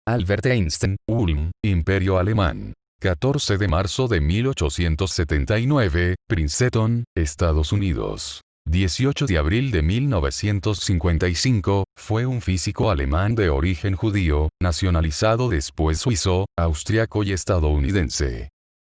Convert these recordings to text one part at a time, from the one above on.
Albert Einstein, Ulm, Imperio Alemán. 14 de marzo de 1879, Princeton, Estados Unidos. 18 de abril de 1955, fue un físico alemán de origen judío, nacionalizado después suizo, austriaco y estadounidense.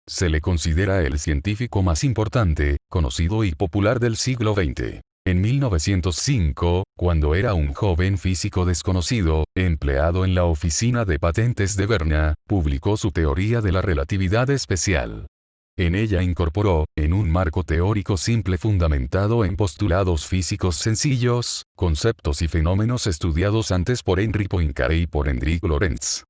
Se le considera el científico más importante, conocido y popular del siglo XX. En 1905, cuando era un joven físico desconocido, empleado en la oficina de patentes de Berna, publicó su teoría de la relatividad especial. En ella incorporó, en un marco teórico simple fundamentado en postulados físicos sencillos, conceptos y fenómenos estudiados antes por Henri Poincaré y por Hendrik Lorentz.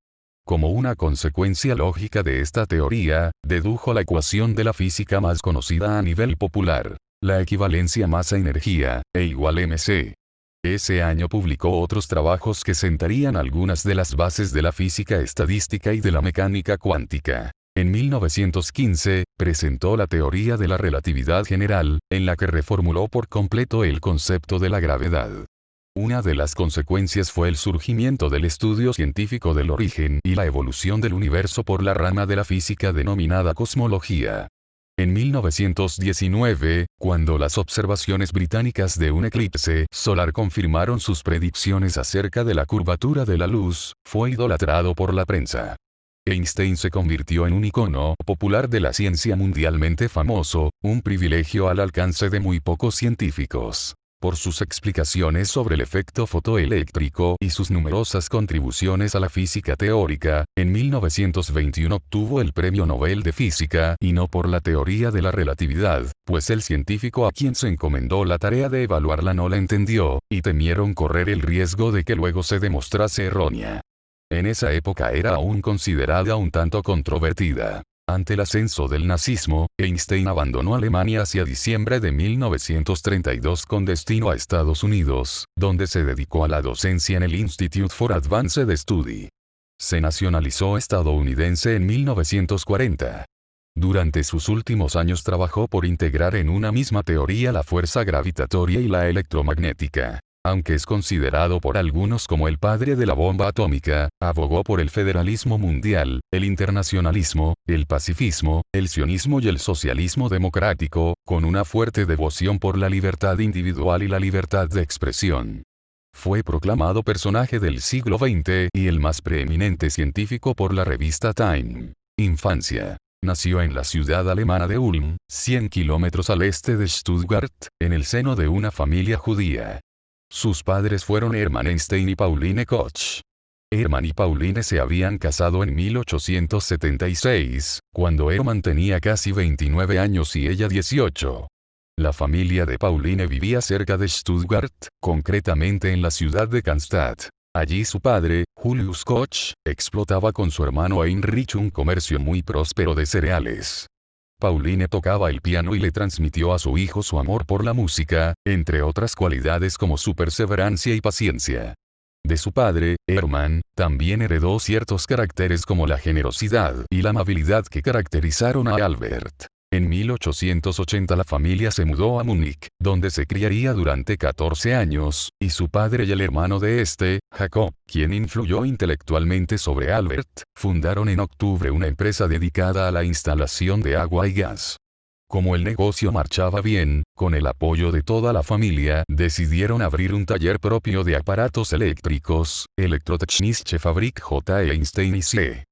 Como una consecuencia lógica de esta teoría, dedujo la ecuación de la física más conocida a nivel popular, la equivalencia masa-energía, E igual mc. Ese año publicó otros trabajos que sentarían algunas de las bases de la física estadística y de la mecánica cuántica. En 1915, presentó la teoría de la relatividad general, en la que reformuló por completo el concepto de la gravedad. Una de las consecuencias fue el surgimiento del estudio científico del origen y la evolución del universo por la rama de la física denominada cosmología. En 1919, cuando las observaciones británicas de un eclipse solar confirmaron sus predicciones acerca de la curvatura de la luz, fue idolatrado por la prensa. Einstein se convirtió en un icono popular de la ciencia mundialmente famoso, un privilegio al alcance de muy pocos científicos. Por sus explicaciones sobre el efecto fotoeléctrico y sus numerosas contribuciones a la física teórica, en 1921 obtuvo el Premio Nobel de Física y no por la teoría de la relatividad, pues el científico a quien se encomendó la tarea de evaluarla no la entendió, y temieron correr el riesgo de que luego se demostrase errónea. En esa época era aún considerada un tanto controvertida. Ante el ascenso del nazismo, Einstein abandonó Alemania hacia diciembre de 1932 con destino a Estados Unidos, donde se dedicó a la docencia en el Institute for Advanced Study. Se nacionalizó estadounidense en 1940. Durante sus últimos años trabajó por integrar en una misma teoría la fuerza gravitatoria y la electromagnética. Aunque es considerado por algunos como el padre de la bomba atómica, abogó por el federalismo mundial, el internacionalismo, el pacifismo, el sionismo y el socialismo democrático, con una fuerte devoción por la libertad individual y la libertad de expresión. Fue proclamado personaje del siglo XX y el más preeminente científico por la revista Time. Infancia. Nació en la ciudad alemana de Ulm, 100 kilómetros al este de Stuttgart, en el seno de una familia judía. Sus padres fueron Hermann Einstein y Pauline Koch. Hermann y Pauline se habían casado en 1876, cuando Hermann tenía casi 29 años y ella 18. La familia de Pauline vivía cerca de Stuttgart, concretamente en la ciudad de Cannstatt. Allí su padre, Julius Koch, explotaba con su hermano Heinrich un comercio muy próspero de cereales. Pauline tocaba el piano y le transmitió a su hijo su amor por la música, entre otras cualidades como su perseverancia y paciencia. De su padre, Hermann, también heredó ciertos caracteres como la generosidad y la amabilidad que caracterizaron a Albert. En 1880 la familia se mudó a Múnich, donde se criaría durante 14 años, y su padre y el hermano de este, Jacob, quien influyó intelectualmente sobre Albert, fundaron en octubre una empresa dedicada a la instalación de agua y gas. Como el negocio marchaba bien, con el apoyo de toda la familia, decidieron abrir un taller propio de aparatos eléctricos, Elektrotechnische Fabrik J. Einstein y C.,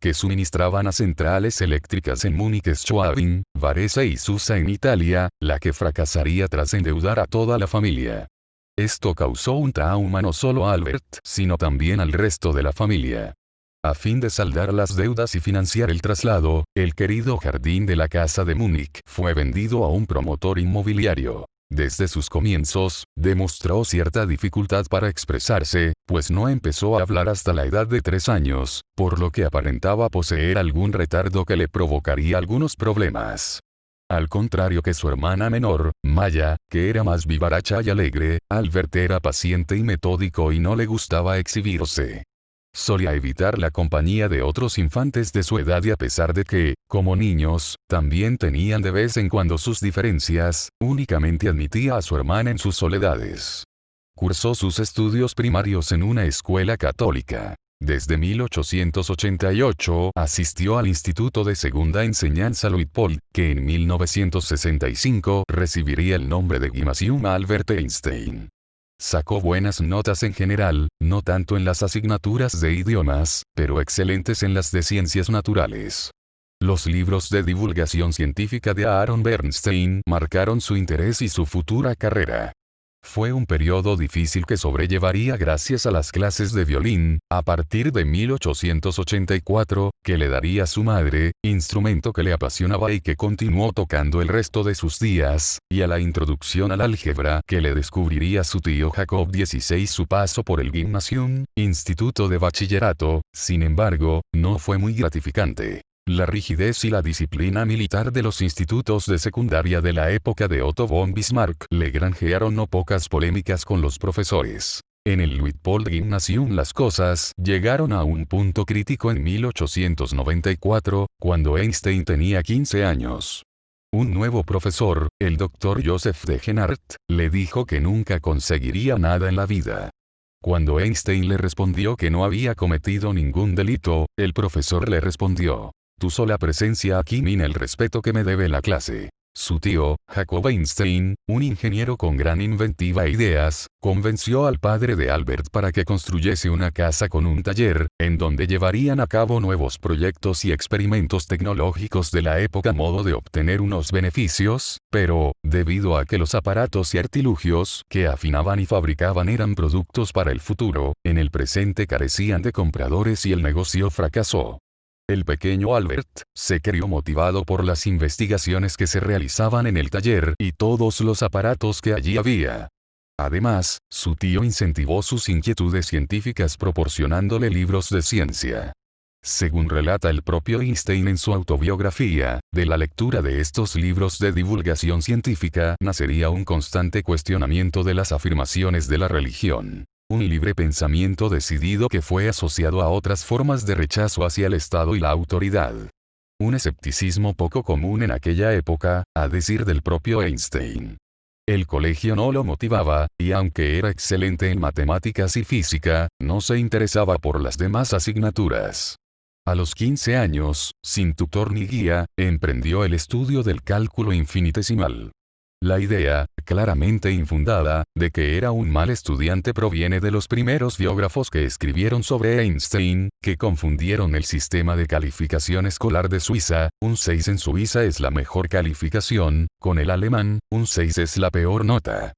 que suministraban a centrales eléctricas en Múnich, Schwabing, Varese y Susa en Italia, la que fracasaría tras endeudar a toda la familia. Esto causó un trauma no solo a Albert, sino también al resto de la familia. A fin de saldar las deudas y financiar el traslado, el querido jardín de la casa de Múnich fue vendido a un promotor inmobiliario. Desde sus comienzos, demostró cierta dificultad para expresarse, pues no empezó a hablar hasta la edad de 3 años, por lo que aparentaba poseer algún retardo que le provocaría algunos problemas. Al contrario que su hermana menor, Maya, que era más vivaracha y alegre, Albert era paciente y metódico y no le gustaba exhibirse. Solía evitar la compañía de otros infantes de su edad y a pesar de que, como niños, también tenían de vez en cuando sus diferencias, únicamente admitía a su hermana en sus soledades. Cursó sus estudios primarios en una escuela católica. Desde 1888 asistió al Instituto de Segunda Enseñanza Luitpold, que en 1965 recibiría el nombre de Gymnasium Albert Einstein. Sacó buenas notas en general, no tanto en las asignaturas de idiomas, pero excelentes en las de ciencias naturales. Los libros de divulgación científica de Aaron Bernstein marcaron su interés y su futura carrera. Fue un periodo difícil que sobrellevaría gracias a las clases de violín, a partir de 1884, que le daría su madre, instrumento que le apasionaba y que continuó tocando el resto de sus días, y a la introducción al álgebra que le descubriría su tío Jacob XVI. Su paso por el Gymnasium, instituto de bachillerato, sin embargo, no fue muy gratificante. La rigidez y la disciplina militar de los institutos de secundaria de la época de Otto von Bismarck le granjearon no pocas polémicas con los profesores. En el Luitpold Gymnasium las cosas llegaron a un punto crítico en 1894, cuando Einstein tenía 15 años. Un nuevo profesor, el Dr. Joseph Degenhardt, le dijo que nunca conseguiría nada en la vida. Cuando Einstein le respondió que no había cometido ningún delito, el profesor le respondió: tu sola presencia aquí mina el respeto que me debe la clase. Su tío, Jacob Einstein, un ingeniero con gran inventiva e ideas, convenció al padre de Albert para que construyese una casa con un taller, en donde llevarían a cabo nuevos proyectos y experimentos tecnológicos de la época a modo de obtener unos beneficios, pero, debido a que los aparatos y artilugios que afinaban y fabricaban eran productos para el futuro, en el presente carecían de compradores y el negocio fracasó. El pequeño Albert se crió motivado por las investigaciones que se realizaban en el taller y todos los aparatos que allí había. Además, su tío incentivó sus inquietudes científicas proporcionándole libros de ciencia. Según relata el propio Einstein en su autobiografía, de la lectura de estos libros de divulgación científica nacería un constante cuestionamiento de las afirmaciones de la religión. Un libre pensamiento decidido que fue asociado a otras formas de rechazo hacia el Estado y la autoridad. Un escepticismo poco común en aquella época, a decir del propio Einstein. El colegio no lo motivaba, y aunque era excelente en matemáticas y física, no se interesaba por las demás asignaturas. A los 15 años, sin tutor ni guía, emprendió el estudio del cálculo infinitesimal. La idea, claramente infundada, de que era un mal estudiante proviene de los primeros biógrafos que escribieron sobre Einstein, que confundieron el sistema de calificación escolar de Suiza, un 6 en Suiza es la mejor calificación, con el alemán, un 6 es la peor nota.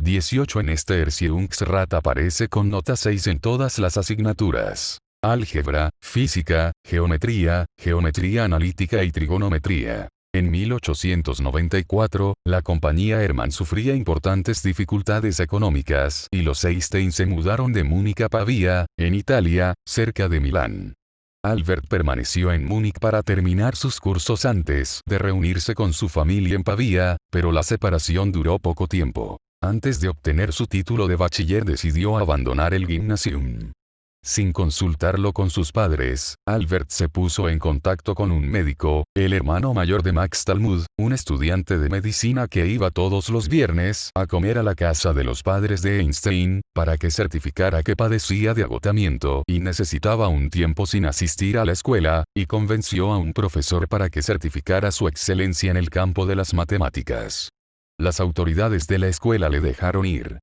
18 en este Erziehungsrat aparece con nota 6 en todas las asignaturas: álgebra, física, geometría, geometría analítica y trigonometría. En 1894, la compañía Hermann sufría importantes dificultades económicas y los Einstein se mudaron de Múnich a Pavía, en Italia, cerca de Milán. Albert permaneció en Múnich para terminar sus cursos antes de reunirse con su familia en Pavía, pero la separación duró poco tiempo. Antes de obtener su título de bachiller decidió abandonar el Gymnasium. Sin consultarlo con sus padres, Albert se puso en contacto con un médico, el hermano mayor de Max Talmud, un estudiante de medicina que iba todos los viernes a comer a la casa de los padres de Einstein, para que certificara que padecía de agotamiento y necesitaba un tiempo sin asistir a la escuela, y convenció a un profesor para que certificara su excelencia en el campo de las matemáticas. Las autoridades de la escuela le dejaron ir.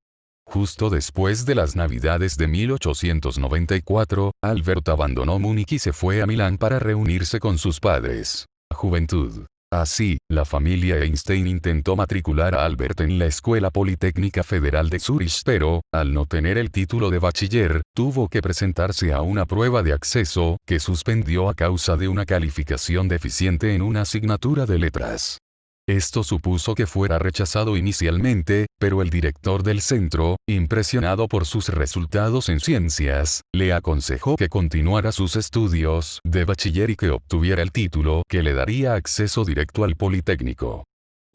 Justo después de las Navidades de 1894, Albert abandonó Múnich y se fue a Milán para reunirse con sus padres. Juventud. Así, la familia Einstein intentó matricular a Albert en la Escuela Politécnica Federal de Zúrich, pero, al no tener el título de bachiller, tuvo que presentarse a una prueba de acceso, que suspendió a causa de una calificación deficiente en una asignatura de letras. Esto supuso que fuera rechazado inicialmente, pero el director del centro, impresionado por sus resultados en ciencias, le aconsejó que continuara sus estudios de bachiller y que obtuviera el título que le daría acceso directo al Politécnico.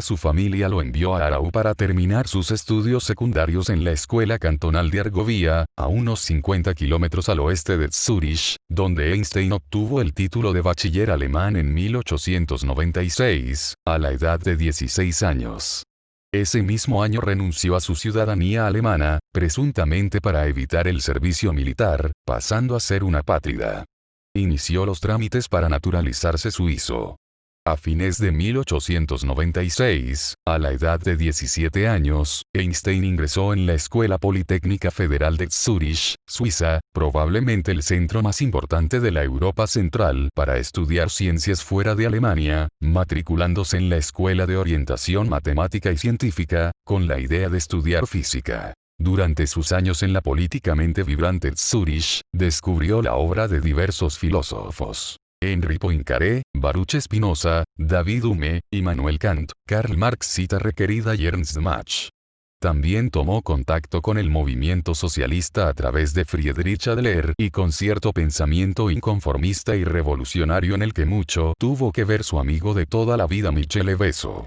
Su familia lo envió a Aarau para terminar sus estudios secundarios en la Escuela Cantonal de Argovia, a unos 50 kilómetros al oeste de Zúrich, donde Einstein obtuvo el título de bachiller alemán en 1896, a la edad de 16 años. Ese mismo año renunció a su ciudadanía alemana, presuntamente para evitar el servicio militar, pasando a ser una apátrida. Inició los trámites para naturalizarse suizo. A fines de 1896, a la edad de 17 años, Einstein ingresó en la Escuela Politécnica Federal de Zúrich, Suiza, probablemente el centro más importante de la Europa Central para estudiar ciencias fuera de Alemania, matriculándose en la Escuela de Orientación Matemática y Científica, con la idea de estudiar física. Durante sus años en la políticamente vibrante Zúrich, descubrió la obra de diversos filósofos. Henri Poincaré, Baruch Spinoza, David Hume, Immanuel Kant, Karl Marx, cita requerida y Ernst Mach. También tomó contacto con el movimiento socialista a través de Friedrich Adler y con cierto pensamiento inconformista y revolucionario en el que mucho tuvo que ver su amigo de toda la vida Michel Eveso.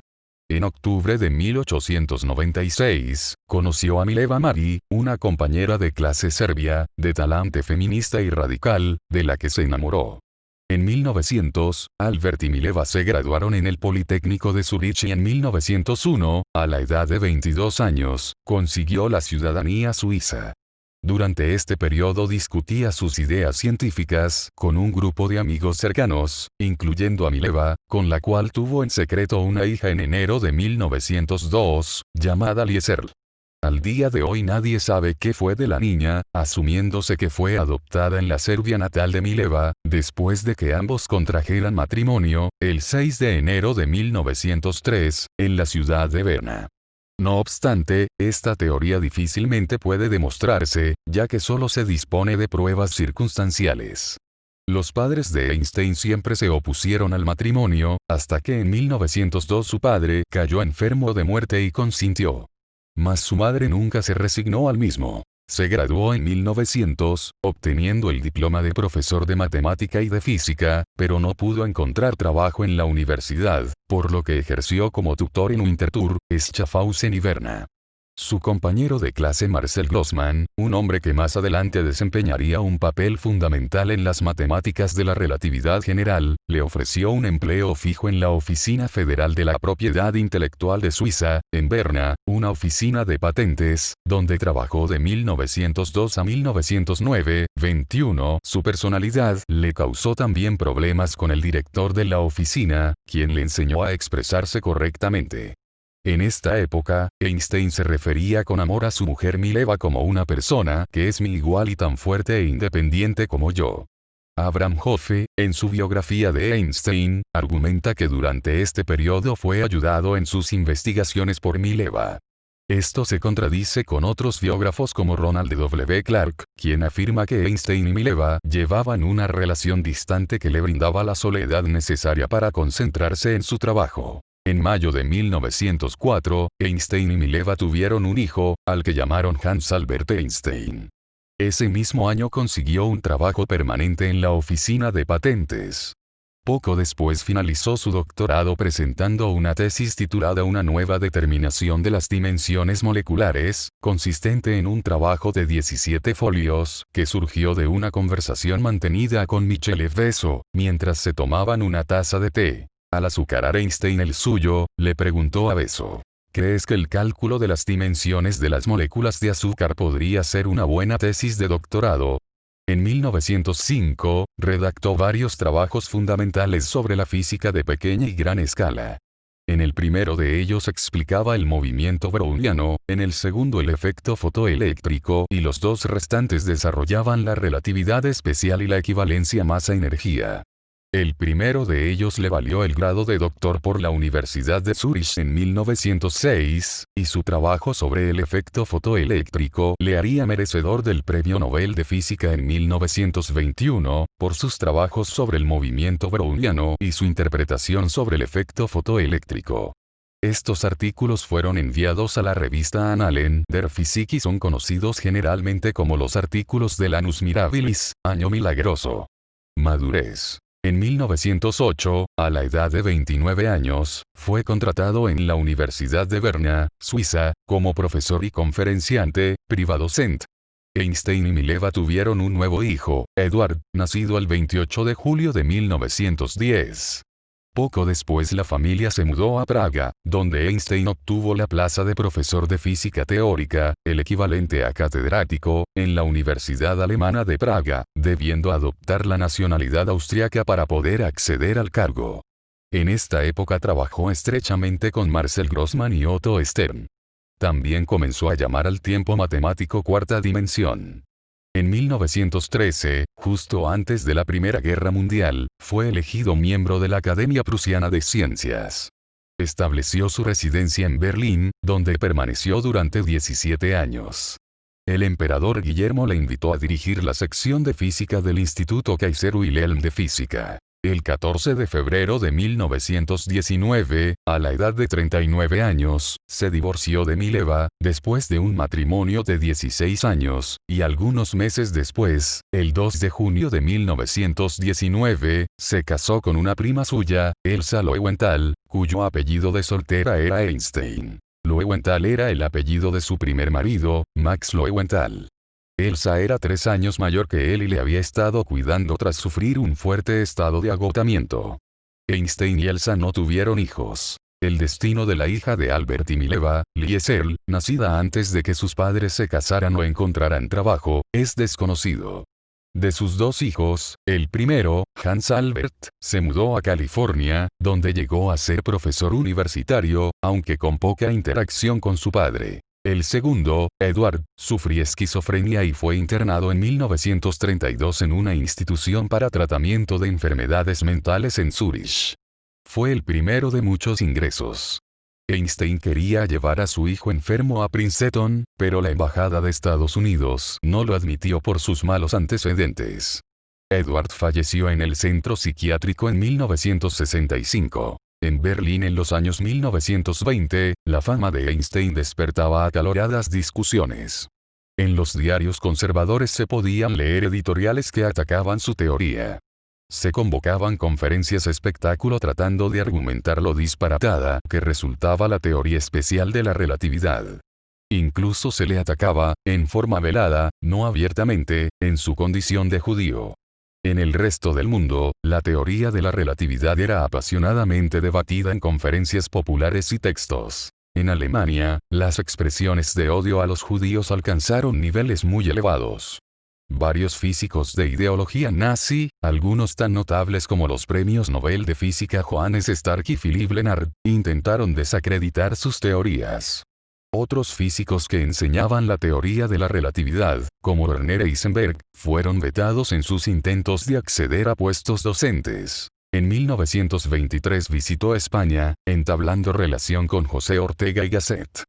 En octubre de 1896, conoció a Mileva Mari, una compañera de clase serbia, de talante feminista y radical, de la que se enamoró. En 1900, Albert y Mileva se graduaron en el Politécnico de Zúrich y en 1901, a la edad de 22 años, consiguió la ciudadanía suiza. Durante este periodo discutía sus ideas científicas con un grupo de amigos cercanos, incluyendo a Mileva, con la cual tuvo en secreto una hija en enero de 1902, llamada Lieserl. Al día de hoy nadie sabe qué fue de la niña, asumiéndose que fue adoptada en la Serbia natal de Mileva, después de que ambos contrajeran matrimonio, el 6 de enero de 1903, en la ciudad de Berna. No obstante, esta teoría difícilmente puede demostrarse, ya que solo se dispone de pruebas circunstanciales. Los padres de Einstein siempre se opusieron al matrimonio, hasta que en 1902 su padre cayó enfermo de muerte y consintió. Mas su madre nunca se resignó al mismo. Se graduó en 1900, obteniendo el diploma de profesor de matemática y de física, pero no pudo encontrar trabajo en la universidad, por lo que ejerció como tutor en Winterthur, Schaffhausen y Berna. Su compañero de clase Marcel Grossmann, un hombre que más adelante desempeñaría un papel fundamental en las matemáticas de la relatividad general, le ofreció un empleo fijo en la Oficina Federal de la Propiedad Intelectual de Suiza, en Berna, una oficina de patentes, donde trabajó de 1902 a 1909, 21. Su personalidad le causó también problemas con el director de la oficina, quien le enseñó a expresarse correctamente. En esta época, Einstein se refería con amor a su mujer Mileva como una persona que es mi igual y tan fuerte e independiente como yo. Abraham Hoffe, en su biografía de Einstein, argumenta que durante este periodo fue ayudado en sus investigaciones por Mileva. Esto se contradice con otros biógrafos como Ronald W. Clark, quien afirma que Einstein y Mileva llevaban una relación distante que le brindaba la soledad necesaria para concentrarse en su trabajo. En mayo de 1904, Einstein y Mileva tuvieron un hijo, al que llamaron Hans Albert Einstein. Ese mismo año consiguió un trabajo permanente en la oficina de patentes. Poco después finalizó su doctorado presentando una tesis titulada Una nueva determinación de las dimensiones moleculares, consistente en un trabajo de 17 folios, que surgió de una conversación mantenida con Michel Eveso, mientras se tomaban una taza de té. Al azucarar Einstein el suyo, le preguntó a Eveso: ¿crees que el cálculo de las dimensiones de las moléculas de azúcar podría ser una buena tesis de doctorado? En 1905, redactó varios trabajos fundamentales sobre la física de pequeña y gran escala. En el primero de ellos explicaba el movimiento browniano, en el segundo el efecto fotoeléctrico y los dos restantes desarrollaban la relatividad especial y la equivalencia masa-energía. El primero de ellos le valió el grado de doctor por la Universidad de Zúrich en 1906, y su trabajo sobre el efecto fotoeléctrico le haría merecedor del Premio Nobel de Física en 1921, por sus trabajos sobre el movimiento browniano y su interpretación sobre el efecto fotoeléctrico. Estos artículos fueron enviados a la revista Annalen der Physik y son conocidos generalmente como los artículos del Annus Mirabilis, año milagroso. Madurez. En 1908, a la edad de 29 años, fue contratado en la Universidad de Berna, Suiza, como profesor y conferenciante, privadocent. Einstein y Mileva tuvieron un nuevo hijo, Edward, nacido el 28 de julio de 1910. Poco después la familia se mudó a Praga, donde Einstein obtuvo la plaza de profesor de física teórica, el equivalente a catedrático, en la Universidad Alemana de Praga, debiendo adoptar la nacionalidad austriaca para poder acceder al cargo. En esta época trabajó estrechamente con Marcel Grossmann y Otto Stern. También comenzó a llamar al tiempo matemático cuarta dimensión. En 1913, justo antes de la Primera Guerra Mundial, fue elegido miembro de la Academia Prusiana de Ciencias. Estableció su residencia en Berlín, donde permaneció durante 17 años. El emperador Guillermo le invitó a dirigir la sección de física del Instituto Kaiser Wilhelm de Física. El 14 de febrero de 1919, a la edad de 39 años, se divorció de Mileva, después de un matrimonio de 16 años, y algunos meses después, el 2 de junio de 1919, se casó con una prima suya, Elsa Loewenthal, cuyo apellido de soltera era Einstein. Loewenthal era el apellido de su primer marido, Max Loewenthal. Elsa era 3 años mayor que él y le había estado cuidando tras sufrir un fuerte estado de agotamiento. Einstein y Elsa no tuvieron hijos. El destino de la hija de Albert y Mileva, Liesel, nacida antes de que sus padres se casaran o encontraran trabajo, es desconocido. De sus 2 hijos, el primero, Hans Albert, se mudó a California, donde llegó a ser profesor universitario, aunque con poca interacción con su padre. El segundo, Edward, sufría esquizofrenia y fue internado en 1932 en una institución para tratamiento de enfermedades mentales en Zúrich. Fue el primero de muchos ingresos. Einstein quería llevar a su hijo enfermo a Princeton, pero la Embajada de Estados Unidos no lo admitió por sus malos antecedentes. Edward falleció en el centro psiquiátrico en 1965. En Berlín en los años 1920, la fama de Einstein despertaba acaloradas discusiones. En los diarios conservadores se podían leer editoriales que atacaban su teoría. Se convocaban conferencias espectáculo tratando de argumentar lo disparatada que resultaba la teoría especial de la relatividad. Incluso se le atacaba, en forma velada, no abiertamente, en su condición de judío. En el resto del mundo, la teoría de la relatividad era apasionadamente debatida en conferencias populares y textos. En Alemania, las expresiones de odio a los judíos alcanzaron niveles muy elevados. Varios físicos de ideología nazi, algunos tan notables como los premios Nobel de Física Johannes Stark y Philipp Lenard, intentaron desacreditar sus teorías. Otros físicos que enseñaban la teoría de la relatividad, como Werner Heisenberg, fueron vetados en sus intentos de acceder a puestos docentes. En 1923 visitó España, entablando relación con José Ortega y Gasset.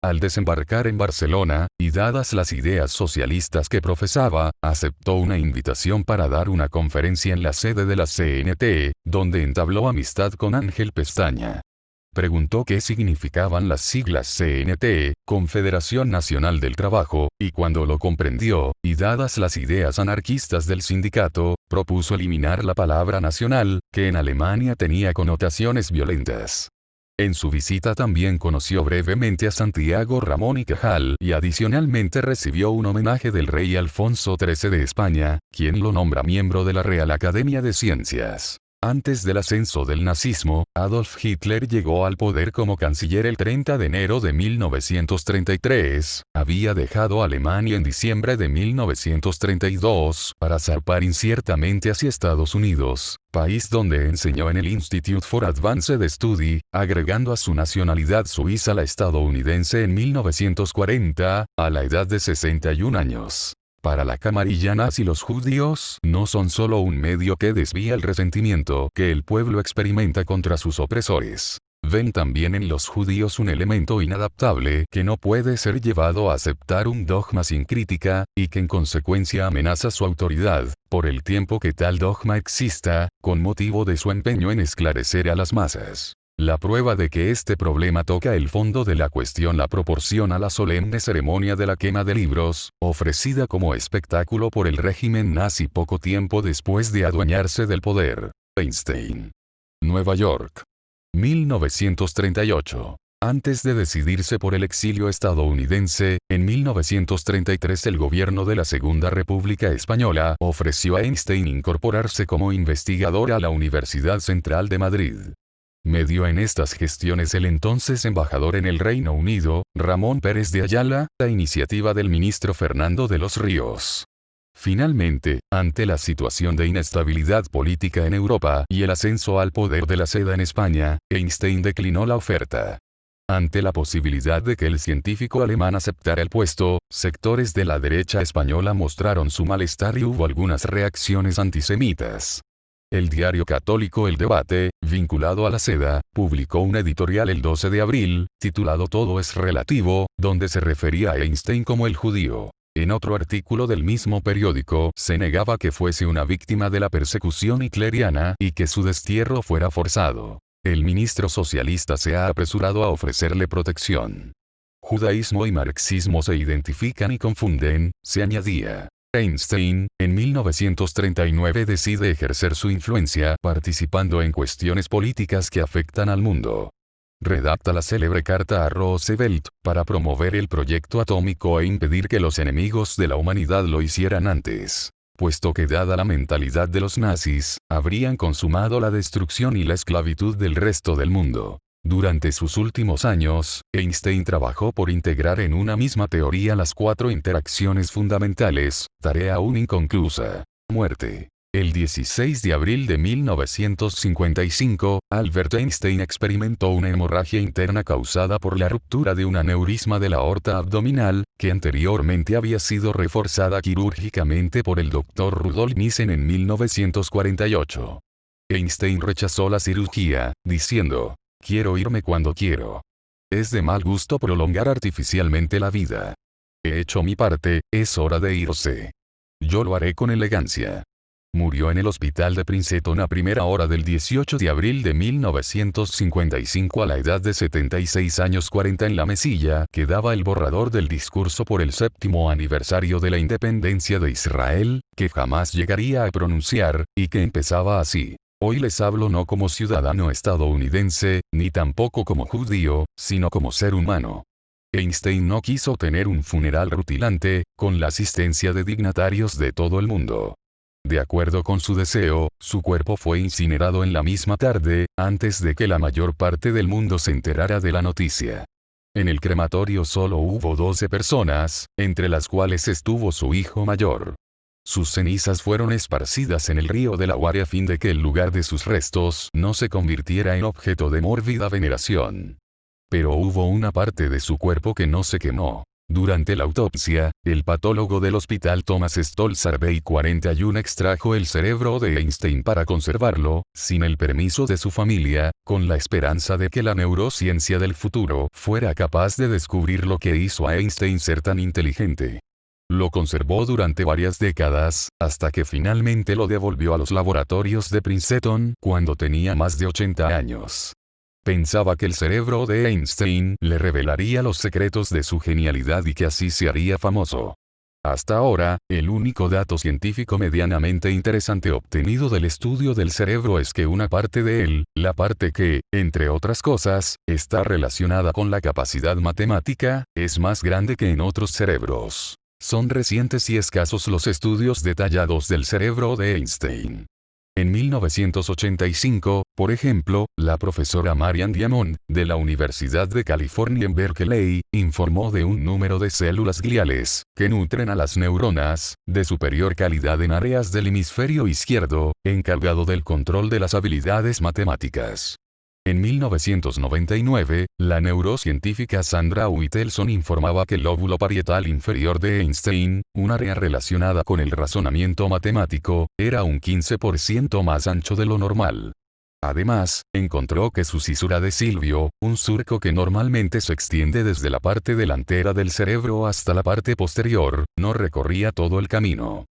Al desembarcar en Barcelona, y dadas las ideas socialistas que profesaba, aceptó una invitación para dar una conferencia en la sede de la CNT, donde entabló amistad con Ángel Pestaña. Preguntó qué significaban las siglas CNT, Confederación Nacional del Trabajo, y cuando lo comprendió, y dadas las ideas anarquistas del sindicato, propuso eliminar la palabra nacional, que en Alemania tenía connotaciones violentas. En su visita también conoció brevemente a Santiago Ramón y Cajal y adicionalmente recibió un homenaje del rey Alfonso XIII de España, quien lo nombra miembro de la Real Academia de Ciencias. Antes del ascenso del nazismo, Adolf Hitler llegó al poder como canciller el 30 de enero de 1933, había dejado Alemania en diciembre de 1932 para zarpar inciertamente hacia Estados Unidos, país donde enseñó en el Institute for Advanced Study, agregando a su nacionalidad suiza la estadounidense en 1940, a la edad de 61 años. Para la camarilla nazi los judíos no son solo un medio que desvía el resentimiento que el pueblo experimenta contra sus opresores. Ven también en los judíos un elemento inadaptable que no puede ser llevado a aceptar un dogma sin crítica, y que en consecuencia amenaza su autoridad, por el tiempo que tal dogma exista, con motivo de su empeño en esclarecer a las masas. La prueba de que este problema toca el fondo de la cuestión la proporciona la solemne ceremonia de la quema de libros, ofrecida como espectáculo por el régimen nazi poco tiempo después de adueñarse del poder. Einstein. Nueva York. 1938. Antes de decidirse por el exilio estadounidense, en 1933 el gobierno de la Segunda República Española ofreció a Einstein incorporarse como investigador a la Universidad Central de Madrid. Medió en estas gestiones el entonces embajador en el Reino Unido, Ramón Pérez de Ayala, a iniciativa del ministro Fernando de los Ríos. Finalmente, ante la situación de inestabilidad política en Europa y el ascenso al poder de la seda en España, Einstein declinó la oferta. Ante la posibilidad de que el científico alemán aceptara el puesto, sectores de la derecha española mostraron su malestar y hubo algunas reacciones antisemitas. El diario católico El Debate, vinculado a la seda, publicó un editorial el 12 de abril, titulado Todo es relativo, donde se refería a Einstein como el judío. En otro artículo del mismo periódico, se negaba que fuese una víctima de la persecución hitleriana y que su destierro fuera forzado. El ministro socialista se ha apresurado a ofrecerle protección. Judaísmo y marxismo se identifican y confunden, se añadía. Einstein, en 1939 decide ejercer su influencia participando en cuestiones políticas que afectan al mundo. Redacta la célebre carta a Roosevelt, para promover el proyecto atómico e impedir que los enemigos de la humanidad lo hicieran antes, puesto que dada la mentalidad de los nazis, habrían consumado la destrucción y la esclavitud del resto del mundo. Durante sus últimos años, Einstein trabajó por integrar en una misma teoría las 4 interacciones fundamentales, tarea aún inconclusa. Muerte. El 16 de abril de 1955, Albert Einstein experimentó una hemorragia interna causada por la ruptura de un aneurisma de la aorta abdominal, que anteriormente había sido reforzada quirúrgicamente por el Dr. Rudolf Nissen en 1948. Einstein rechazó la cirugía, diciendo: "Quiero irme cuando quiero. Es de mal gusto prolongar artificialmente la vida. He hecho mi parte, es hora de irse. Yo lo haré con elegancia". Murió en el hospital de Princeton a primera hora del 18 de abril de 1955 a la edad de 76 años 40 en la mesilla que daba el borrador del discurso por el 7º aniversario de la independencia de Israel, que jamás llegaría a pronunciar, y que empezaba así. Hoy les hablo no como ciudadano estadounidense, ni tampoco como judío, sino como ser humano. Einstein no quiso tener un funeral rutilante, con la asistencia de dignatarios de todo el mundo. De acuerdo con su deseo, su cuerpo fue incinerado en la misma tarde, antes de que la mayor parte del mundo se enterara de la noticia. En el crematorio solo hubo 12 personas, entre las cuales estuvo su hijo mayor. Sus cenizas fueron esparcidas en el río Delaware a fin de que el lugar de sus restos no se convirtiera en objeto de mórbida veneración. Pero hubo una parte de su cuerpo que no se quemó. Durante la autopsia, el patólogo del hospital Thomas Stolz Harvey 41 extrajo el cerebro de Einstein para conservarlo, sin el permiso de su familia, con la esperanza de que la neurociencia del futuro fuera capaz de descubrir lo que hizo a Einstein ser tan inteligente. Lo conservó durante varias décadas, hasta que finalmente lo devolvió a los laboratorios de Princeton cuando tenía más de 80 años. Pensaba que el cerebro de Einstein le revelaría los secretos de su genialidad y que así se haría famoso. Hasta ahora, el único dato científico medianamente interesante obtenido del estudio del cerebro es que una parte de él, la parte que, entre otras cosas, está relacionada con la capacidad matemática, es más grande que en otros cerebros. Son recientes y escasos los estudios detallados del cerebro de Einstein. En 1985, por ejemplo, la profesora Marian Diamond, de la Universidad de California en Berkeley, informó de un número de células gliales, que nutren a las neuronas, de superior calidad en áreas del hemisferio izquierdo, encargado del control de las habilidades matemáticas. En 1999, la neurocientífica Sandra Whittelson informaba que el lóbulo parietal inferior de Einstein, un área relacionada con el razonamiento matemático, era un 15% más ancho de lo normal. Además, encontró que su cisura de Silvio, un surco que normalmente se extiende desde la parte delantera del cerebro hasta la parte posterior, no recorría todo el camino.